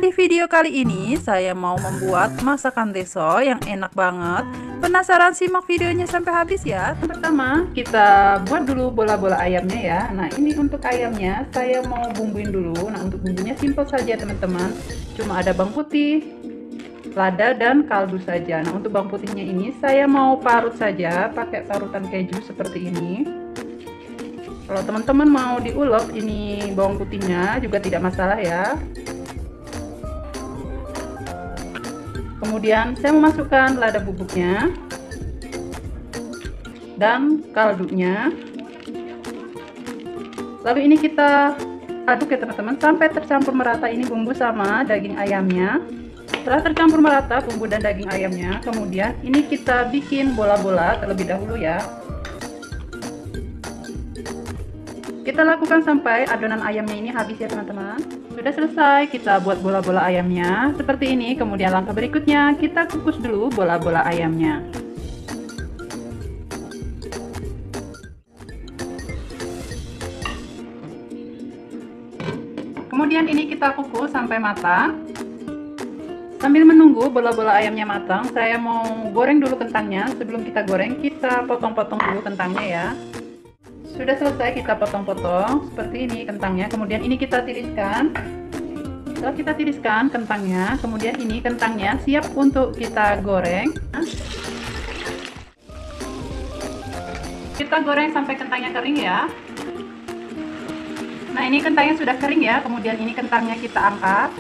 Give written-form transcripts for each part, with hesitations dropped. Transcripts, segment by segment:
di video kali ini saya mau membuat masakan deso yang enak banget. Penasaran? Simak videonya sampai habis ya. Pertama kita buat dulu bola-bola ayamnya ya. Nah ini untuk ayamnya saya mau bumbuin dulu. Nah untuk bumbunya simple saja teman-teman. Cuma ada bawang putih, lada dan kaldu saja. Nah untuk bawang putihnya ini saya mau parut saja pakai parutan keju seperti ini. Kalau teman-teman mau diulek ini bawang putihnya juga tidak masalah ya. Kemudian saya memasukkan lada bubuknya dan kaldunya. Lalu ini kita aduk ya teman-teman sampai tercampur merata ini bumbu sama daging ayamnya. Setelah tercampur merata bumbu dan daging ayamnya, kemudian ini kita bikin bola-bola terlebih dahulu ya. Kita lakukan sampai adonan ayamnya ini habis ya teman-teman. Sudah selesai, kita buat bola-bola ayamnya seperti ini. Kemudian langkah berikutnya kita kukus dulu bola-bola ayamnya. Kemudian ini kita kukus sampai matang. Sambil menunggu bola-bola ayamnya matang, saya mau goreng dulu kentangnya. Sebelum kita goreng, kita potong-potong dulu kentangnya ya. Sudah selesai kita potong-potong seperti ini kentangnya. Kemudian ini kita tiriskan. Setelah kita tiriskan kentangnya, kemudian ini kentangnya siap untuk kita goreng. Kita goreng sampai kentangnya kering ya. Nah ini kentangnya sudah kering ya. Kemudian ini kentangnya kita angkat.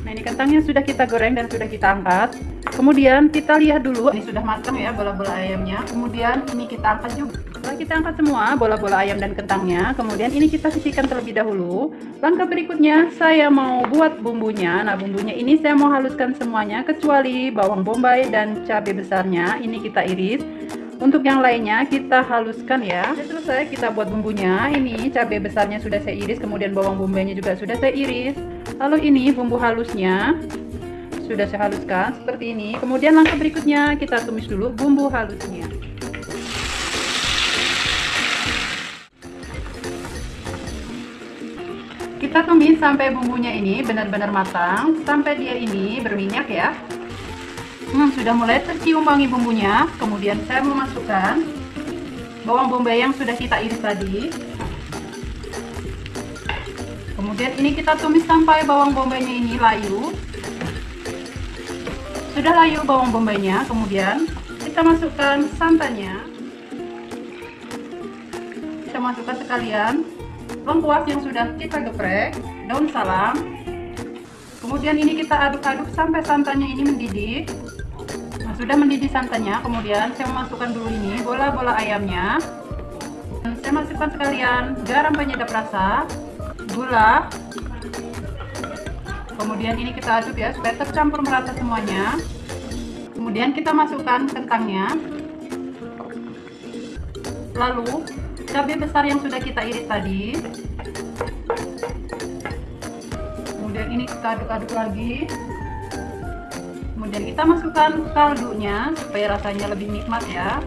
Nah ini kentangnya sudah kita goreng dan sudah kita angkat. Kemudian kita lihat dulu ini sudah matang ya bola-bola ayamnya. Kemudian ini kita angkat juga. Setelah kita angkat semua bola-bola ayam dan kentangnya, kemudian ini kita sisihkan terlebih dahulu. Langkah berikutnya saya mau buat bumbunya. Nah bumbunya ini saya mau haluskan semuanya kecuali bawang bombay dan cabai besarnya. Ini kita iris. Untuk yang lainnya kita haluskan ya. Sudah selesai kita buat bumbunya. Ini cabai besarnya sudah saya iris, kemudian bawang bombaynya juga sudah saya iris. Lalu ini bumbu halusnya sudah saya haluskan seperti ini. Kemudian langkah berikutnya kita tumis dulu bumbu halusnya. Kita tumis sampai bumbunya ini benar-benar matang, sampai dia ini berminyak ya. Sudah mulai tercium wangi bumbunya. Kemudian saya memasukkan bawang bombay yang sudah kita iris tadi. Kemudian ini kita tumis sampai bawang bombaynya ini layu. Sudah layu bawang bombaynya, kemudian kita masukkan santannya. Kita masukkan sekalian lengkuas yang sudah kita geprek, daun salam. Kemudian ini kita aduk-aduk sampai santannya ini mendidih. Nah, sudah mendidih santannya, kemudian saya memasukkan dulu ini bola-bola ayamnya. Dan saya masukkan sekalian garam penyedap rasa, gula. Kemudian ini kita aduk ya supaya tercampur merata semuanya. Kemudian kita masukkan kentangnya. Lalu cabai besar yang sudah kita iris tadi. Kemudian ini kita aduk-aduk lagi. Kemudian kita masukkan kaldunya supaya rasanya lebih nikmat ya.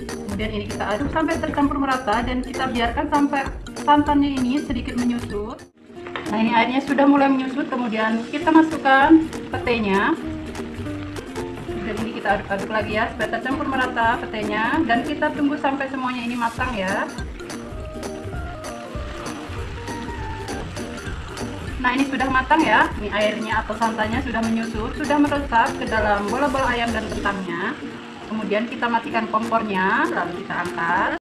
Kemudian ini kita aduk sampai tercampur merata dan kita biarkan sampai santannya ini sedikit menyusut. Nah ini airnya sudah mulai menyusut, kemudian kita masukkan petenya. Dan ini kita aduk-aduk lagi ya supaya tercampur merata petenya, dan kita tunggu sampai semuanya ini matang ya. Nah ini sudah matang ya, ini airnya atau santannya sudah menyusut, sudah meresap ke dalam bola-bola ayam dan kentangnya. Kemudian kita matikan kompornya, lalu kita angkat.